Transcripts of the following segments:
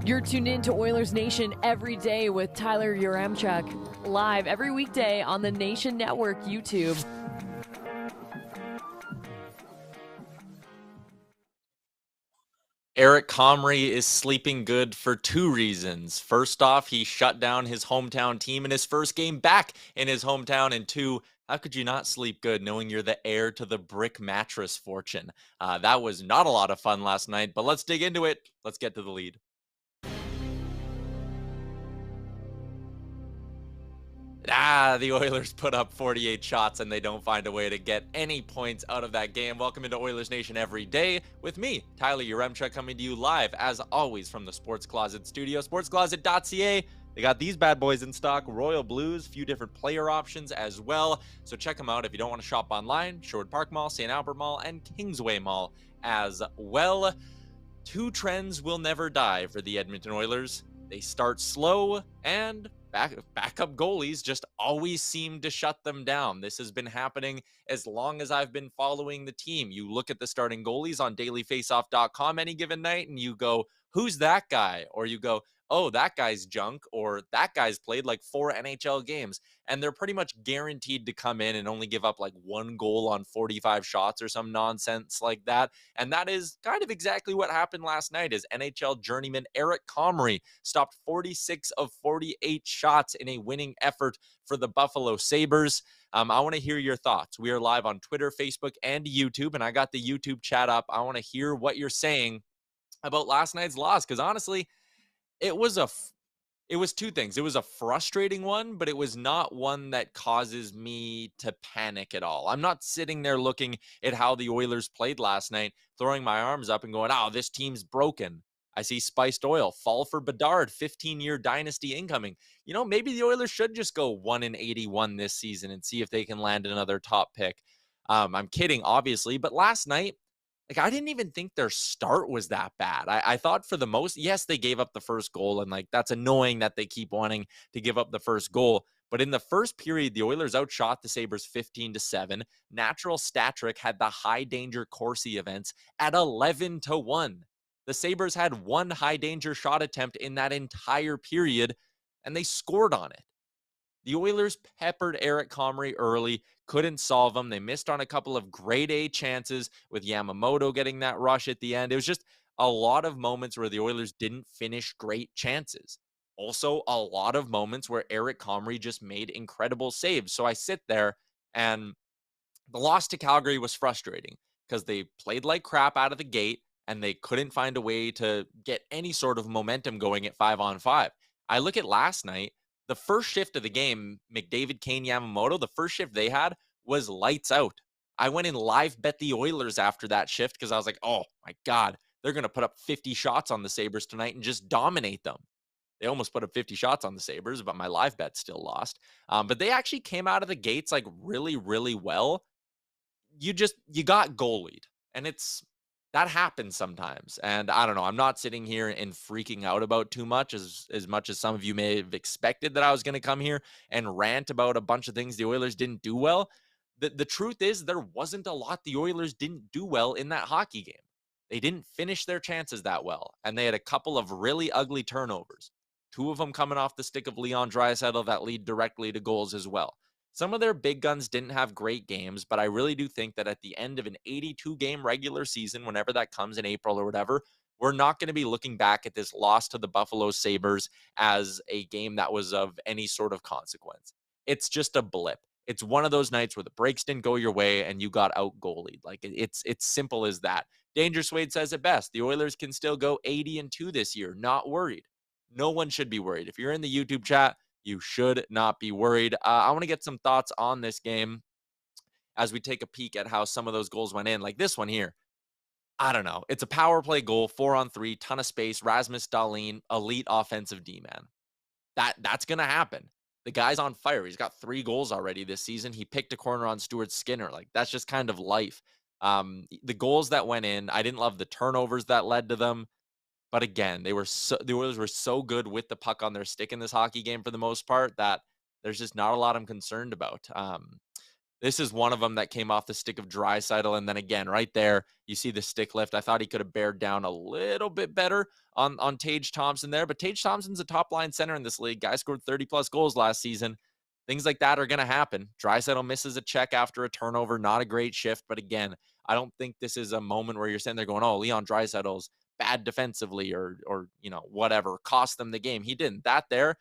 You're tuned in to Oilers Nation every day with Tyler Yaremchuk, live every weekday on the Nation Network YouTube. Eric Comrie is sleeping good for two reasons. First off, he shut down his hometown team in his first game back in his hometown. And two, how could you not sleep good knowing you're the heir to the brick mattress fortune? That was not a lot of fun last night, but let's dig into it. Let's get to the lead. The Oilers put up 48 shots and they don't find a way to get any points out of that game. Welcome into Oilers Nation Every Day with me, Tyler Yaremchuk, coming to you live, as always, from the Sports Closet studio, sportscloset.ca. They got these bad boys in stock, Royal Blues, a few different player options as well. So check them out if you don't want to shop online. Sherwood Park Mall, St. Albert Mall, and Kingsway Mall as well. Two trends will never die for the Edmonton Oilers. They start slow, and backup goalies just always seem to shut them down. This has been happening as long as I've been following the team. You look at the starting goalies on dailyfaceoff.com any given night, and you go, who's that guy? Or you go, oh, that guy's junk, or that guy's played like 4 NHL games. And they're pretty much guaranteed to come in and only give up like 1 goal on 45 shots or some nonsense like that. And that is kind of exactly what happened last night, as NHL journeyman Eric Comrie stopped 46 of 48 shots in a winning effort for the Buffalo Sabres. I want to hear your thoughts. We are live on Twitter, Facebook, and YouTube, and I got the YouTube chat up. I want to hear what you're saying about last night's loss, because honestly, it was two things. It was a frustrating one, but it was not one that causes me to panic at all. I'm not sitting there looking at how the Oilers played last night, throwing my arms up and going, oh, this team's broken. I see Spiced Oil fall for Bedard, 15-year dynasty incoming. You know, maybe the Oilers should just go 1-81 this season and see if they can land another top pick. I'm kidding, obviously, but last night, like, I didn't even think their start was that bad. I thought for the most, yes, they gave up the first goal, and like that's annoying that they keep wanting to give up the first goal. But in the first period, the Oilers outshot the Sabres 15-7. Natural Stat Trick had the high danger Corsi events at 11-1. The Sabres had 1 high danger shot attempt in that entire period, and they scored on it. The Oilers peppered Eric Comrie early, couldn't solve them. They missed on a couple of grade A chances, with Yamamoto getting that rush at the end. It was just a lot of moments where the Oilers didn't finish great chances. Also, a lot of moments where Eric Comrie just made incredible saves. So I sit there, and the loss to Calgary was frustrating because they played like crap out of the gate and they couldn't find a way to get any sort of momentum going at 5-on-5. I look at last night. The first shift of the game, McDavid, Kane, Yamamoto, the first shift they had was lights out. I went and live bet the Oilers after that shift because I was like, oh my God, they're going to put up 50 shots on the Sabres tonight and just dominate them. They almost put up 50 shots on the Sabres, but my live bet still lost. But they actually came out of the gates like really, really well. You got goalied, and that happens sometimes. And I don't know, I'm not sitting here and freaking out about too much as much as some of you may have expected that I was going to come here and rant about a bunch of things the Oilers didn't do well. The truth is, there wasn't a lot the Oilers didn't do well in that hockey game. They didn't finish their chances that well, and they had a couple of really ugly turnovers. 2 of them coming off the stick of Leon Draisaitl that lead directly to goals as well. Some of their big guns didn't have great games, but I really do think that at the end of an 82-game regular season, whenever that comes in April or whatever, we're not going to be looking back at this loss to the Buffalo Sabres as a game that was of any sort of consequence. It's just a blip. It's one of those nights where the breaks didn't go your way and you got out goalied. Like, it's simple as that. Danger Suede says it best. The Oilers can still go 80-2 this year. Not worried. No one should be worried. If you're in the YouTube chat, you should not be worried. I want to get some thoughts on this game as we take a peek at how some of those goals went in. Like this one here. I don't know. It's a power play goal, 4-on-3, ton of space. Rasmus Dahlin, elite offensive D-man. That's going to happen. The guy's on fire. He's got 3 goals already this season. He picked a corner on Stuart Skinner. Like, that's just kind of life. The goals that went in, I didn't love the turnovers that led to them. But again, the Oilers were so good with the puck on their stick in this hockey game for the most part that there's just not a lot I'm concerned about. This is one of them that came off the stick of Draisaitl, and then again, right there, you see the stick lift. I thought he could have bared down a little bit better on Tage Thompson there, but Tage Thompson's a top line center in this league. Guy scored 30 plus goals last season. Things like that are going to happen. Draisaitl misses a check after a turnover, not a great shift, but again, I don't think this is a moment where you're sitting there going, "Oh, Leon Draisaitl's bad defensively or whatever, cost them the game." He didn't. That there,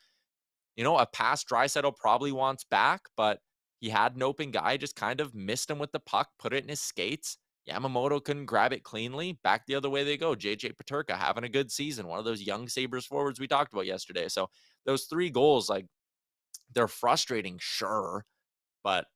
a pass Draisaitl probably wants back, but he had an open guy, just kind of missed him with the puck, put it in his skates. Yamamoto couldn't grab it cleanly. Back the other way they go. JJ Peterka having a good season. One of those young Sabres forwards we talked about yesterday. So those 3 goals, like, they're frustrating, sure, but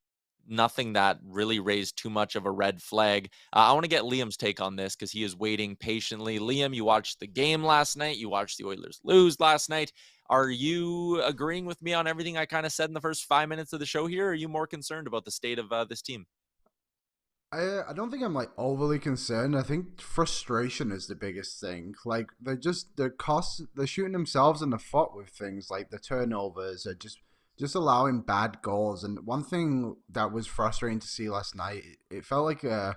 nothing that really raised too much of a red flag. I want to get Liam's take on this because he is waiting patiently. Liam, you watched the game last night. You watched the Oilers lose last night. Are you agreeing with me on everything I kind of said in the first 5 minutes of the show here? Or are you more concerned about the state of this team? I don't think I'm like overly concerned. I think frustration is the biggest thing. Like they're shooting themselves in the foot with things like the turnovers or just allowing bad goals. And one thing that was frustrating to see last night, it felt like a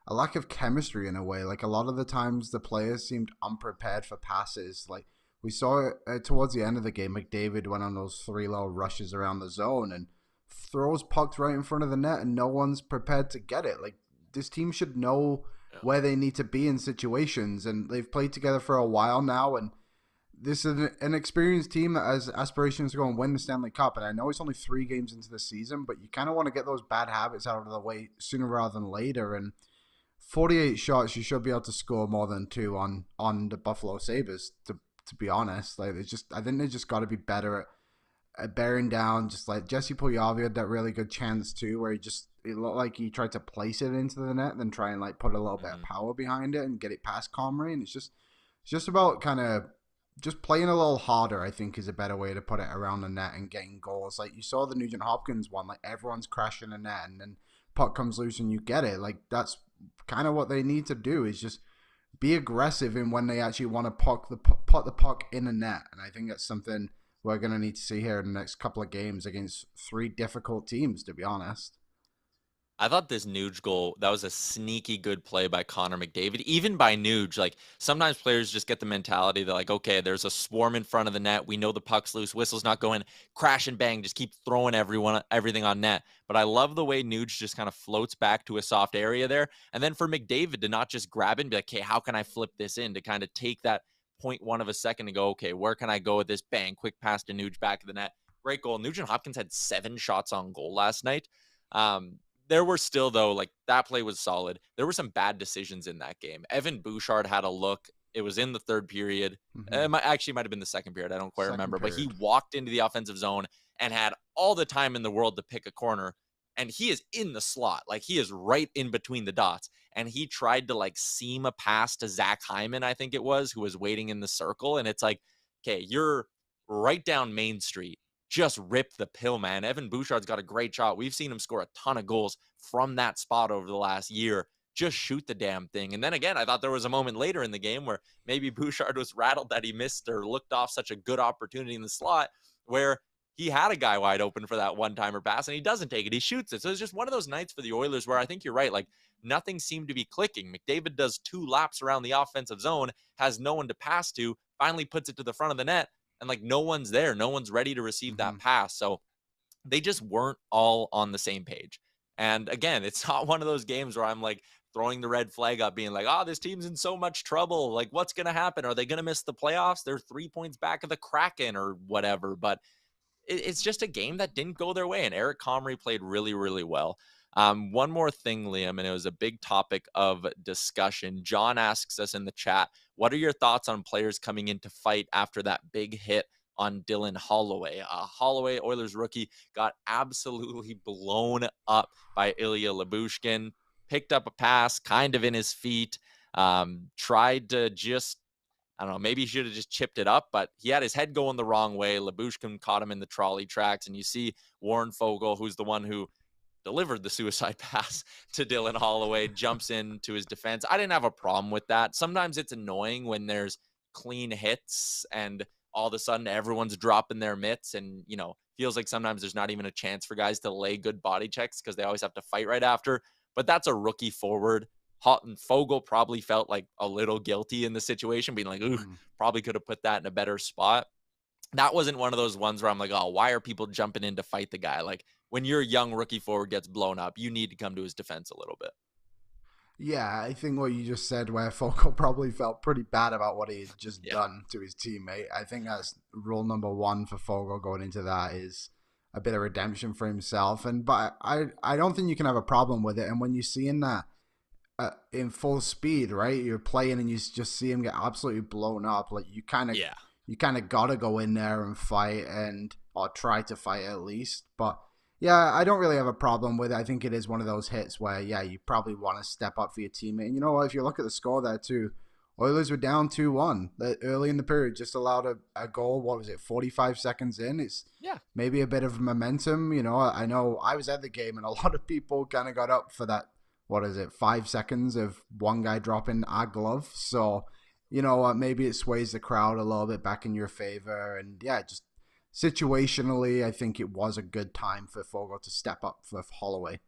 lack of chemistry in a way. Like a lot of the times the players seemed unprepared for passes. Like we saw it towards the end of the game, McDavid went on those 3 little rushes around the zone and throws pucks right in front of the net and no one's prepared to get it. Like this team should know Yeah. where they need to be in situations, and they've played together for a while now, and this is an experienced team that has aspirations to go and win the Stanley Cup. And I know it's only 3 games into the season, but you kind of want to get those bad habits out of the way sooner rather than later. And 48 shots, you should be able to score more than 2 on the Buffalo Sabres. To be honest, like it's just, I think they just got to be better at bearing down. Just like Jesse Puljujarvi had that really good chance too, where it looked like he tried to place it into the net, then try and like put a little bit of Mhm. power behind it and get it past Comrie. And it's just about kind of just playing a little harder, I think, is a better way to put it around the net and getting goals. Like you saw the Nugent Hopkins one, like everyone's crashing the net and then puck comes loose and you get it. Like that's kind of what they need to do, is just be aggressive in when they actually want to put the puck in the net. And I think that's something we're going to need to see here in the next couple of games against 3 difficult teams, to be honest. I thought this Nuge goal, that was a sneaky good play by Connor McDavid, even by Nuge. Like sometimes players just get the mentality that like, okay, there's a swarm in front of the net. We know the puck's loose. Whistle's not going, crash and bang, just keep throwing everything on net. But I love the way Nuge just kind of floats back to a soft area there. And then for McDavid to not just grab it and be like, okay, how can I flip this in, to kind of take that 0.1 of a second to go, okay, where can I go with this? Bang, quick pass to Nuge back of the net. Great goal. Nugent Hopkins had 7 shots on goal last night. Um, there were still, though, like that play was solid. There were some bad decisions in that game. Evan Bouchard had a look. It was in the third period. Mm-hmm. It might have been the second period. I don't quite Second remember. But he period. walked into the offensive zone and had all the time in the world to pick a corner. And he is in the slot. Like he is right in between the dots. And he tried to like seam a pass to Zach Hyman, I think it was, who was waiting in the circle. And it's like, okay, you're right down Main Street. Just rip the pill, man. Evan Bouchard's got a great shot. We've seen him score a ton of goals from that spot over the last year. Just shoot the damn thing. And then again, I thought there was a moment later in the game where maybe Bouchard was rattled that he missed or looked off such a good opportunity in the slot where he had a guy wide open for that one-timer pass and he doesn't take it. He shoots it. So it's just one of those nights for the Oilers where I think you're right. Like nothing seemed to be clicking. McDavid does 2 laps around the offensive zone, has no one to pass to, finally puts it to the front of the net, and like no one's there. No one's ready to receive Mm-hmm. that pass. So they just weren't all on the same page. And again, it's not one of those games where I'm like throwing the red flag up, being like, oh, this team's in so much trouble. Like, what's going to happen? Are they going to miss the playoffs? They're 3 points back of the Kraken or whatever. But it's just a game that didn't go their way. And Eric Comrie played really, really well. One more thing, Liam, and it was a big topic of discussion. John asks us in the chat, what are your thoughts on players coming in to fight after that big hit on Dylan Holloway? Holloway, Oilers rookie, got absolutely blown up by Ilya Lyubushkin, picked up a pass kind of in his feet, tried to just, I don't know, maybe he should have just chipped it up, but he had his head going the wrong way. Lyubushkin caught him in the trolley tracks, and you see Warren Fogle, who's the one who delivered the suicide pass to Dylan Holloway, jumps into his defense. I didn't have a problem with that. Sometimes it's annoying when there's clean hits and all of a sudden everyone's dropping their mitts, and, you know, feels like sometimes there's not even a chance for guys to lay good body checks because they always have to fight right after. But that's a rookie forward. Fogle probably felt like a little guilty in the situation, being like, ooh, probably could have put that in a better spot. That wasn't one of those ones where I'm like, oh, why are people jumping in to fight the guy? Like, when your young rookie forward gets blown up, you need to come to his defense a little bit. Yeah, I think what you just said, where Fogle probably felt pretty bad about what he had just Yeah. done to his teammate. I think that's rule number one for Fogle going into that, is a bit of redemption for himself. But I don't think you can have a problem with it. And when you see in that in full speed, right, you're playing and you just see him get absolutely blown up. Like you kind of gotta go in there and fight, or try to fight at least. But yeah, I don't really have a problem with it. I think it is one of those hits where, yeah, you probably want to step up for your teammate. And you know what? If you look at the score there too, Oilers were down 2-1 early in the period, just allowed a goal. What was it, 45 seconds in? It's maybe a bit of momentum. You know I was at the game and a lot of people kind of got up for that, 5 seconds of one guy dropping a glove. So, you know what, maybe it sways the crowd a little bit back in your favor. And yeah, just situationally, I think it was a good time for Fogle to step up for Holloway.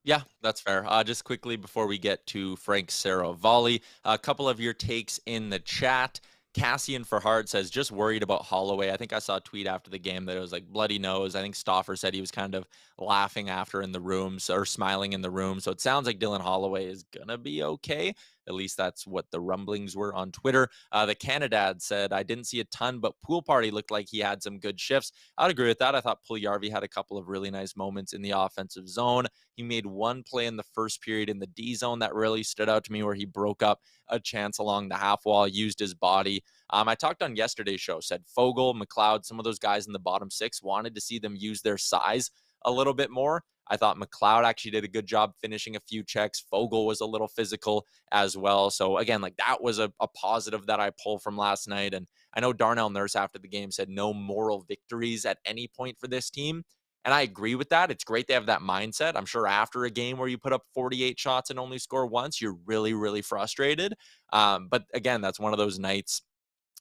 Yeah, that's fair. Just quickly before we get to Frank Seravalli, a couple of your takes in the chat. Cassian for Hart says, just worried about Holloway. I think I saw a tweet after the game that it was like bloody nose. I think Stauffer said he was kind of laughing after in the room, or smiling in the room. So it sounds like Dylan Holloway is going to be okay. At least that's what the rumblings were on Twitter. The Canadad said, I didn't see a ton, but Pool Party looked like he had some good shifts. I'd agree with that. I thought Puljujarvi had a couple of really nice moments in the offensive zone. He made one play in the first period in the D zone that really stood out to me, where he broke up a chance along the half wall, used his body. I talked on yesterday's show, said Fogle, McLeod, some of those guys in the bottom six, wanted to see them use their size a little bit more. I thought McLeod actually did a good job finishing a few checks. Fogle was a little physical as well. So again, like that was a positive that I pulled from last night. And I know Darnell Nurse after the game said no moral victories at any point for this team. And I agree with that. It's great they have that mindset. I'm sure after a game where you put up 48 shots and only score once, you're really, really frustrated. But again, that's one of those nights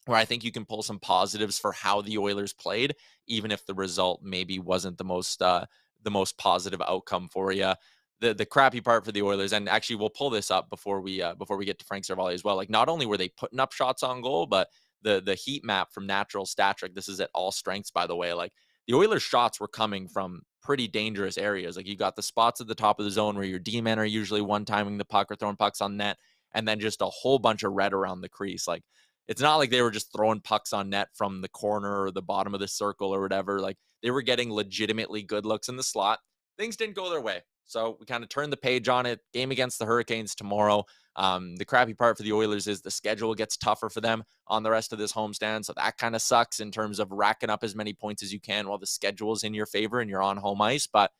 where I think you can pull some positives for how the Oilers played, even if the result maybe wasn't the most positive outcome for you. The crappy part for the Oilers, and actually we'll pull this up before we get to Frank Seravalli as well. Like, not only were they putting up shots on goal, but the heat map from Natural Stat Trick, this is at all strengths, by the way, like the Oilers shots were coming from pretty dangerous areas. Like, you got the spots at the top of the zone where your D-men are usually one-timing the puck or throwing pucks on net, and then just a whole bunch of red around the crease. Like, it's not like they were just throwing pucks on net from the corner or the bottom of the circle or whatever. Like, they were getting legitimately good looks in the slot. Things didn't go their way, so we kind of turned the page on it. Game against the Hurricanes tomorrow. The crappy part for the Oilers is the schedule gets tougher for them on the rest of this homestand, so that kind of sucks in terms of racking up as many points as you can while the schedule's in your favor and you're on home ice. But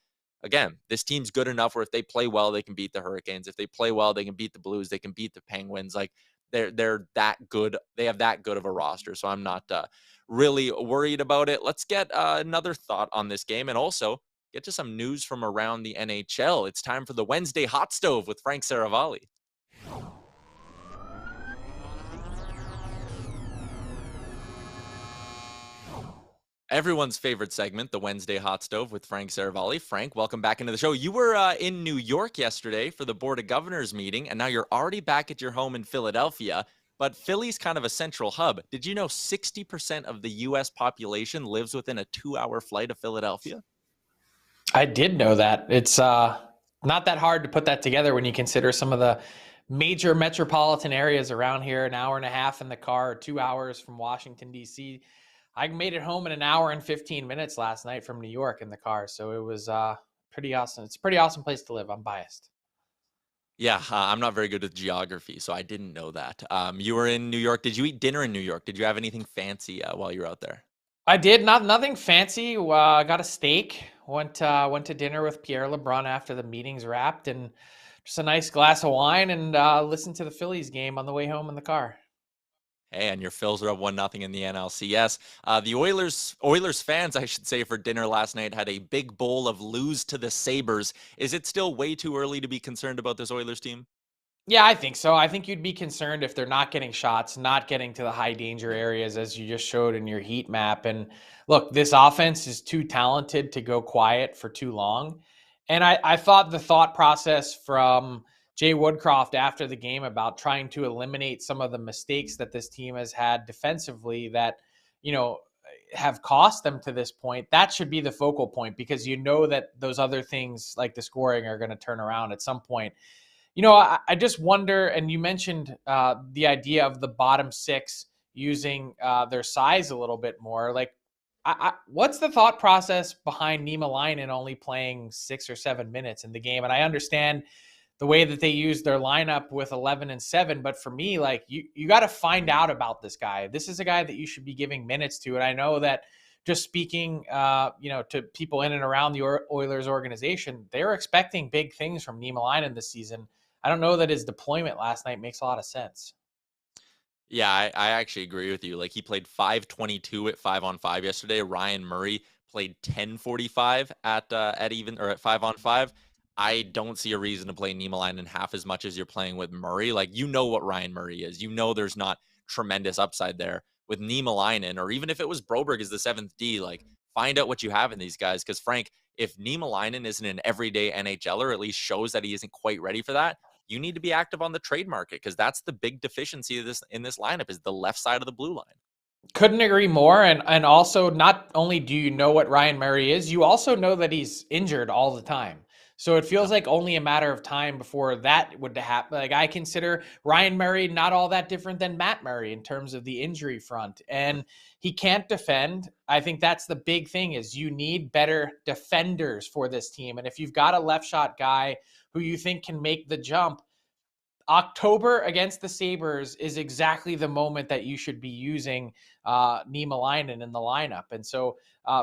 again, this team's good enough where if they play well, they can beat the Hurricanes. If they play well, they can beat the Blues. They can beat the Penguins. Like, they're that good. They have that good of a roster. So I'm not really worried about it. Let's get another thought on this game, and also get to some news from around the NHL. It's time for the Wednesday Hot Stove with Frank Seravalli. Everyone's favorite segment, the Wednesday Hot Stove with Frank Seravalli. Frank, welcome back into the show. You were in New York yesterday for the Board of Governors meeting, and now you're already back at your home in Philadelphia. But Philly's kind of a central hub. Did you know 60% of the U.S. population lives within a 2-hour flight of Philadelphia? I did know that. It's not that hard to put that together when you consider some of the major metropolitan areas around here. An hour and a half in the car, 2 hours from Washington, D.C. I made it home in an hour and 15 minutes last night from New York in the car. So it was pretty awesome. It's a pretty awesome place to live. I'm biased. Yeah, I'm not very good with geography, so I didn't know that. You were in New York. Did you eat dinner in New York? Did you have anything fancy while you were out there? I did nothing fancy. Got a steak. Went to dinner with Pierre LeBrun after the meetings wrapped, and just a nice glass of wine, and listened to the Phillies game on the way home in the car. Hey, and your Phils are up 1-0 in the NLCS. The Oilers fans, I should say, for dinner last night had a big bowl of lose to the Sabres. Is it still way too early to be concerned about this Oilers team? Yeah, I think so. I think you'd be concerned if they're not getting shots, not getting to the high danger areas as you just showed in your heat map. And look, this offense is too talented to go quiet for too long. And I thought the thought process from Jay Woodcroft after the game about trying to eliminate some of the mistakes that this team has had defensively that, you know, have cost them to this point, that should be the focal point, because you know that those other things like the scoring are going to turn around at some point. I just wonder, and you mentioned the idea of the bottom six using their size a little bit more. Like, what's the thought process behind Niemelainen only playing 6 or 7 minutes in the game? And I understand the way that they use their lineup with 11 and 7, but for me, like, you got to find out about this guy. This is a guy that you should be giving minutes to, and I know that. Just speaking, to people in and around the Oilers organization, they're expecting big things from Niemelainen this season. I don't know that his deployment last night makes a lot of sense. Yeah, I actually agree with you. Like, he played 5:22 at 5-on-5 yesterday. Ryan Murray played 10:45 at even or at 5-on-5. I don't see a reason to play Niemelainen half as much as you're playing with Murray. Like, you know what Ryan Murray is. You know there's not tremendous upside there with Niemelainen, or even if it was Broberg as the 7th D. Like, find out what you have in these guys. Because Frank, if Niemelainen isn't an everyday NHLer, or at least shows that he isn't quite ready for that, you need to be active on the trade market, because that's the big deficiency of this in this lineup is the left side of the blue line. Couldn't agree more. And also, not only do you know what Ryan Murray is, you also know that he's injured all the time. So it feels like only a matter of time before that would happen. Like, I consider Ryan Murray not all that different than Matt Murray in terms of the injury front. And he can't defend. I think that's the big thing, is you need better defenders for this team. And if you've got a left shot guy who you think can make the jump, October against the Sabres is exactly the moment that you should be using Niemelainen in the lineup. And so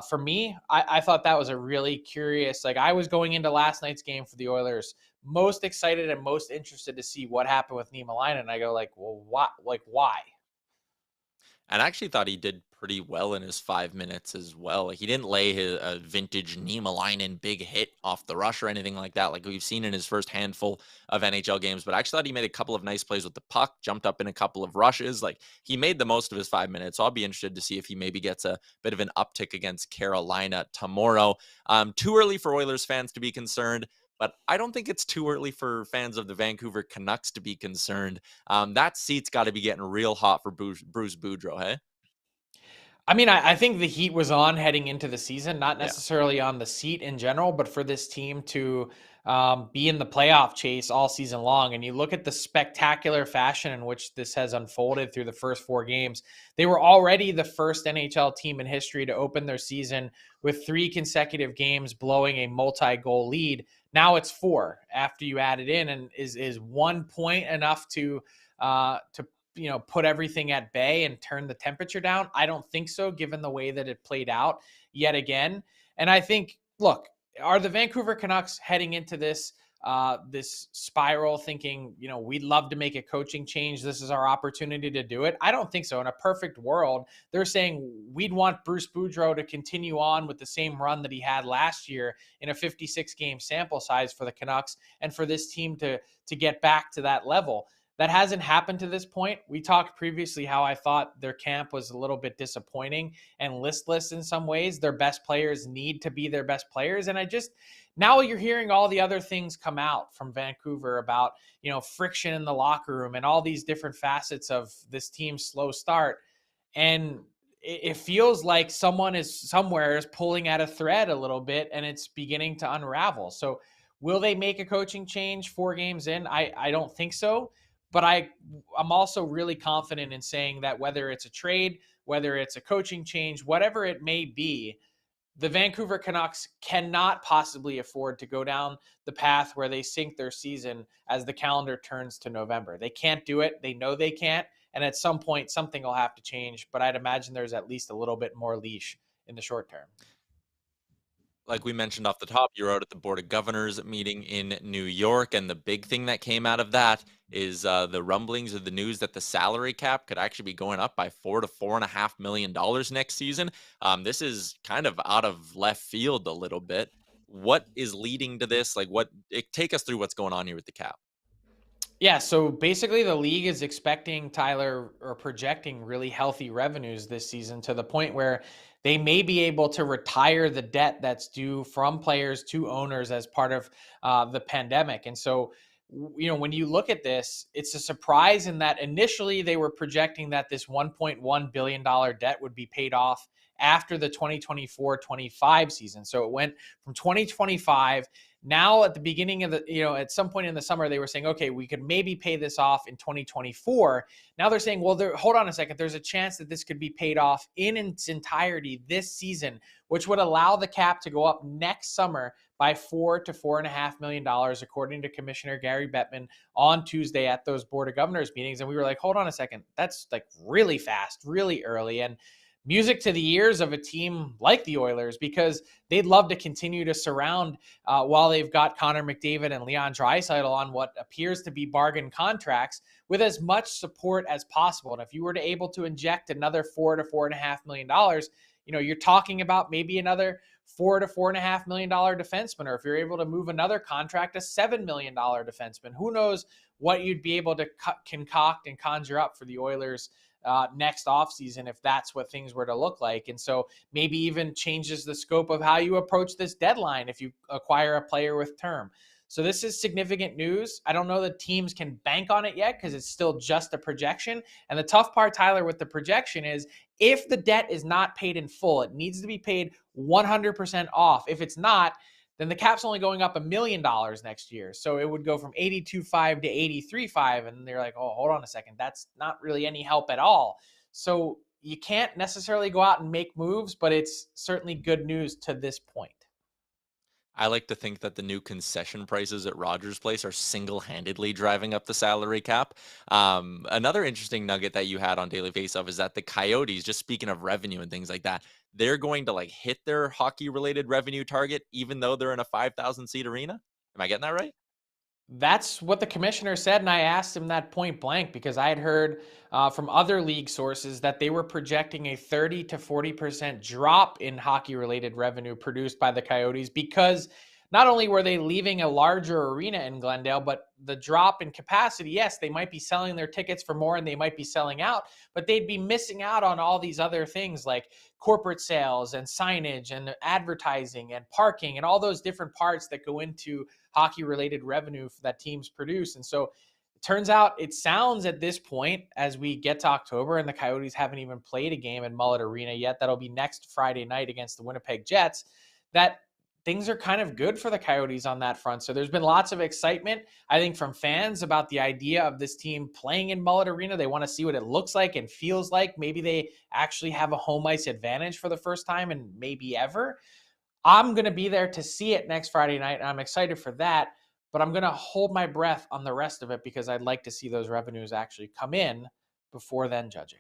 for me, I thought that was a really curious, like, I was going into last night's game for the Oilers most excited and most interested to see what happened with Niemelainen. And I go like, well, why? And I actually thought he did pretty well in his 5 minutes as well. Like, he didn't lay his vintage Niemelainen big hit off the rush or anything like that, like we've seen in his first handful of NHL games. But I actually thought he made a couple of nice plays with the puck, jumped up in a couple of rushes. Like, he made the most of his 5 minutes. So I'll be interested to see if he maybe gets a bit of an uptick against Carolina tomorrow. Too early for Oilers fans to be concerned, but I don't think it's too early for fans of the Vancouver Canucks to be concerned. That seat's got to be getting real hot for Bruce Boudreau, hey? I mean, I think the heat was on heading into the season, not Yeah. necessarily on the seat in general, but for this team to be in the playoff chase all season long. And you look at the spectacular fashion in which this has unfolded through the first 4 games. They were already the first NHL team in history to open their season with 3 consecutive games blowing a multi-goal lead. Now it's 4 after you add it in. And is 1 point enough to put everything at bay and turn the temperature down? I don't think so, given the way that it played out yet again. And I think, look, are the Vancouver Canucks heading into this spiral thinking, we'd love to make a coaching change, this is our opportunity to do it? I don't think so. In a perfect world, they're saying we'd want Bruce Boudreau to continue on with the same run that he had last year in a 56-game sample size for the Canucks, and for this team to get back to that level. That hasn't happened to this point. We talked previously how I thought their camp was a little bit disappointing and listless in some ways. Their best players need to be their best players. And now you're hearing all the other things come out from Vancouver about, friction in the locker room and all these different facets of this team's slow start. And it feels like someone is pulling at a thread a little bit, and it's beginning to unravel. So will they make a coaching change 4 games in? I don't think so. But I'm also really confident in saying that whether it's a trade, whether it's a coaching change, whatever it may be, the Vancouver Canucks cannot possibly afford to go down the path where they sink their season as the calendar turns to November. They can't do it. They know they can't. And at some point, something will have to change. But I'd imagine there's at least a little bit more leash in the short term. Like we mentioned off the top, you're out at the Board of Governors meeting in New York, and the big thing that came out of that is the rumblings of the news that the salary cap could actually be going up by $4 to $4.5 million next season. This is kind of out of left field a little bit. What is leading to this? Take us through what's going on here with the cap. Yeah, so basically the league is expecting Tyler or projecting really healthy revenues this season to the point where they may be able to retire the debt that's due from players to owners as part of the pandemic. And so, when you look at this, it's a surprise in that initially they were projecting that this $1.1 billion debt would be paid off after the 2024-25 season. So it went from 2025. Now, at the beginning of at some point in the summer, they were saying, okay, we could maybe pay this off in 2024. Now they're saying, well, hold on a second. There's a chance that this could be paid off in its entirety this season, which would allow the cap to go up next summer by $4 to $4.5 million, according to Commissioner Gary Bettman on Tuesday at those Board of Governors meetings. And we were like, hold on a second. That's like really fast, really early. And music to the ears of a team like the Oilers, because they'd love to continue to surround while they've got Connor McDavid and Leon Draisaitl on what appears to be bargain contracts with as much support as possible. And if you were to able to inject another $4 to $4.5 million, you're talking about maybe another $4 to $4.5 million defenseman, or if you're able to move another contract, a $7 million defenseman, who knows what you'd be able to concoct and conjure up for the Oilers next offseason if that's what things were to look like. And so maybe even changes the scope of how you approach this deadline if you acquire a player with term. So this is significant news. I don't know that teams can bank on it yet because it's still just a projection. And the tough part, Tyler, with the projection is if the debt is not paid in full, it needs to be paid 100% off. If it's not, then the cap's only going up $1 million next year. So it would go from 82.5 to 83.5. And they're like, oh, hold on a second. That's not really any help at all. So you can't necessarily go out and make moves, but it's certainly good news to this point. I like to think that the new concession prices at Rogers Place are single-handedly driving up the salary cap. Another interesting nugget that you had on Daily Faceoff is that the Coyotes, just speaking of revenue and things like that, they're going to hit their hockey-related revenue target, even though they're in a 5,000 seat arena. Am I getting that right? That's what the commissioner said, and I asked him that point blank because I had heard from other league sources that they were projecting a 30 to 40% drop in hockey-related revenue produced by the Coyotes because not only were they leaving a larger arena in Glendale, but the drop in capacity, yes, they might be selling their tickets for more and they might be selling out, but they'd be missing out on all these other things like corporate sales and signage and advertising and parking and all those different parts that go into hockey related revenue that teams produce. And so it turns out, it sounds at this point, as we get to October and the Coyotes haven't even played a game in Mullet Arena yet, that'll be next Friday night against the Winnipeg Jets, that things are kind of good for the Coyotes on that front. So there's been lots of excitement, I think, from fans about the idea of this team playing in Mullet Arena. They want to see what it looks like and feels like. Maybe they actually have a home ice advantage for the first time and maybe ever. I'm going to be there to see it next Friday night, and I'm excited for that, but I'm going to hold my breath on the rest of it because I'd like to see those revenues actually come in before then judging.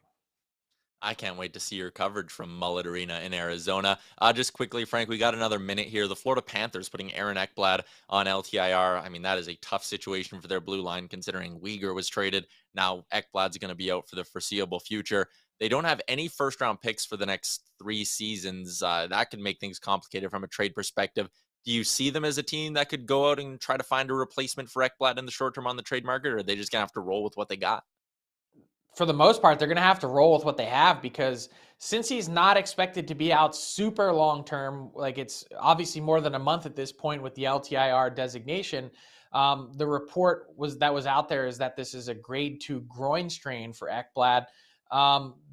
I can't wait to see your coverage from Mullet Arena in Arizona. Just quickly, Frank, we got another minute here. The Florida Panthers putting Aaron Ekblad on LTIR. I mean, that is a tough situation for their blue line considering Weegar was traded. Now Ekblad's going to be out for the foreseeable future. They don't have any first-round picks for the next 3 seasons. That could make things complicated from a trade perspective. Do you see them as a team that could go out and try to find a replacement for Ekblad in the short term on the trade market, or are they just going to have to roll with what they got? For the most part, they're going to have to roll with what they have because since he's not expected to be out super long term, like it's obviously more than a month at this point with the LTIR designation, the report that was out there is that this is a grade 2 groin strain for Ekblad,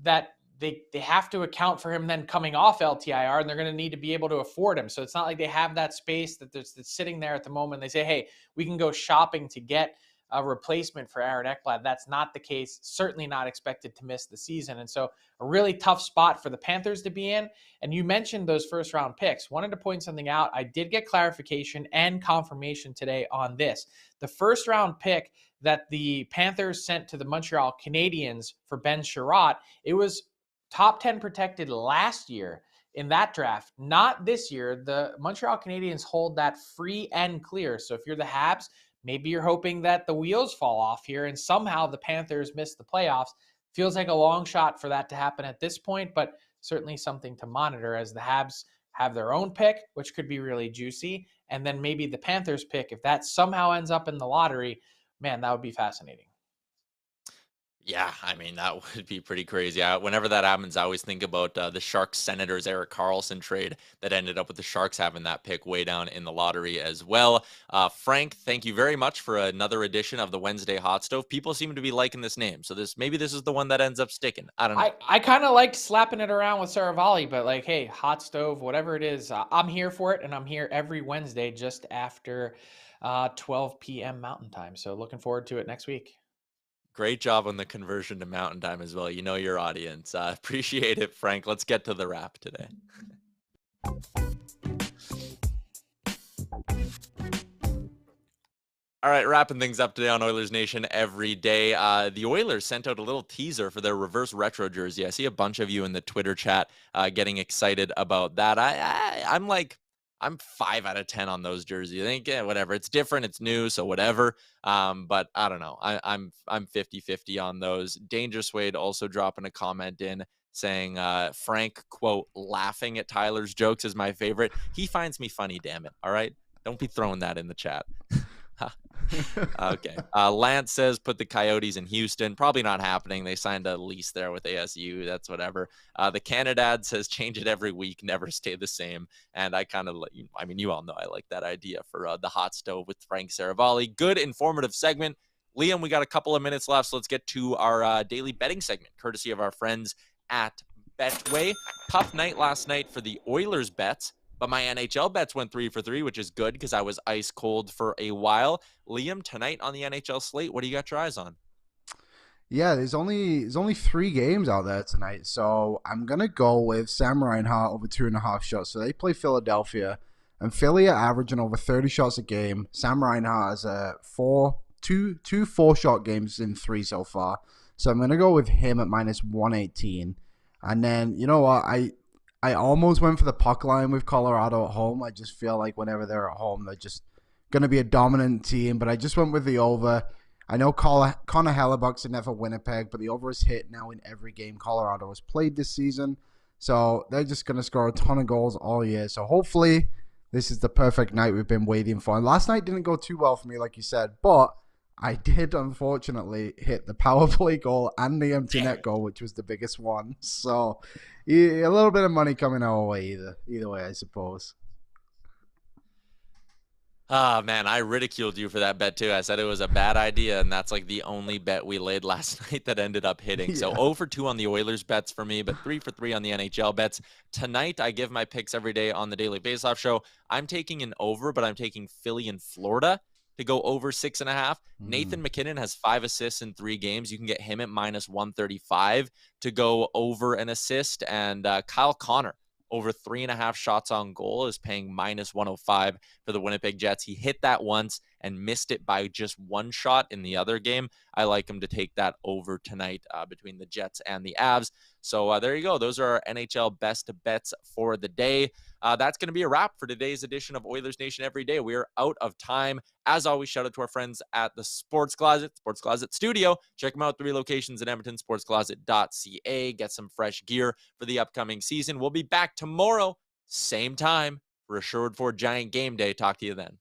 that they have to account for him then coming off LTIR, and they're going to need to be able to afford him. So it's not like they have that space that's sitting there at the moment. They say, hey, we can go shopping to get a replacement for Aaron Ekblad. That's not the case. Certainly not expected to miss the season. And so a really tough spot for the Panthers to be in. And you mentioned those first round picks. Wanted to point something out. I did get clarification and confirmation today on this. The first round pick that the Panthers sent to the Montreal Canadiens for Ben Sherratt, it was top 10 protected last year in that draft, not this year. The Montreal Canadiens hold that free and clear. So if you're the Habs, maybe you're hoping that the wheels fall off here and somehow the Panthers miss the playoffs. Feels like a long shot for that to happen at this point, but certainly something to monitor as the Habs have their own pick, which could be really juicy. And then maybe the Panthers pick, if that somehow ends up in the lottery, man, that would be fascinating. Yeah, I mean, that would be pretty crazy. Whenever that happens, I always think about the Sharks Senators Erik Karlsson trade that ended up with the Sharks having that pick way down in the lottery as well. Frank, thank you very much for another edition of the Wednesday Hot Stove. People seem to be liking this name, so maybe this is the one that ends up sticking. I don't know. I kind of like slapping it around with Seravalli, but like, hey, hot stove, whatever it is, I'm here for it, and I'm here every Wednesday just after 12 p.m. Mountain Time. So looking forward to it next week. Great job on the conversion to Mountain Time as well. You know your audience. Appreciate it, Frank. Let's get to the wrap today. All right, wrapping things up today on Oilers Nation every day. The Oilers sent out a little teaser for their reverse retro jersey. I see a bunch of you in the Twitter chat getting excited about that. I'm 5 out of 10 on those jerseys. I think whatever. It's different. It's new, so whatever. But I don't know. I'm 50-50 on those. Dangerous Wade also dropping a comment in saying Frank, quote, laughing at Tyler's jokes is my favorite. He finds me funny, damn it. All right. Don't be throwing that in the chat. Okay. Lance says put the Coyotes in Houston. Probably not happening. They signed a lease there with ASU. That's whatever. The Canadad says change it every week, never stay the same. And I kind of, I mean, you all know I like that idea for the hot stove with Frank Seravalli. Good informative segment. Liam, we got a couple of minutes left, so let's get to our daily betting segment, courtesy of our friends at Betway. Tough night last night for the Oilers bets. But my NHL bets went 3 for 3, which is good because I was ice cold for a while. Liam, tonight on the NHL slate, what do you got your eyes on? Yeah, there's only 3 games out there tonight, so I'm gonna go with Sam Reinhart over 2.5 shots. So they play Philadelphia, and Philly are averaging over 30 shots a game. Sam Reinhart has two 4-shot games in 3 so far, so I'm gonna go with him at minus 118. And then you know what, I almost went for the puck line with Colorado at home. I just feel like whenever they're at home, they're just going to be a dominant team. But I just went with the over. I know Connor Hellebuck's in there for Winnipeg, but the over is hit now in every game Colorado has played this season. So they're just going to score a ton of goals all year. So hopefully this is the perfect night we've been waiting for. And last night didn't go too well for me, like you said, but I did unfortunately hit the power play goal and the empty net goal, which was the biggest one. So a little bit of money coming our way either way, I suppose. Ah, man, I ridiculed you for that bet too. I said it was a bad idea, and that's like the only bet we laid last night that ended up hitting. So 0 for 2 on the Oilers bets for me, but 3 for 3 on the NHL bets. Tonight, I give my picks every day on the Daily Faceoff Show. I'm taking an over, but I'm taking Philly and Florida to go over 6.5. Nathan McKinnon has 5 assists in 3 games. You can get him at minus 135 to go over an assist. And Kyle Connor over 3.5 shots on goal is paying minus 105 for the Winnipeg Jets. He hit that once and missed it by just 1 shot in the other game. I like him to take that over tonight between the Jets and the Avs. So there you go. Those are our NHL best bets for the day. That's going to be a wrap for today's edition of Oilers Nation Every Day. We are out of time. As always, shout out to our friends at the Sports Closet Studio. Check them out, 3 locations in Edmonton, sportscloset.ca. Get some fresh gear for the upcoming season. We'll be back tomorrow, same time, for Assured for Giant Game Day. Talk to you then.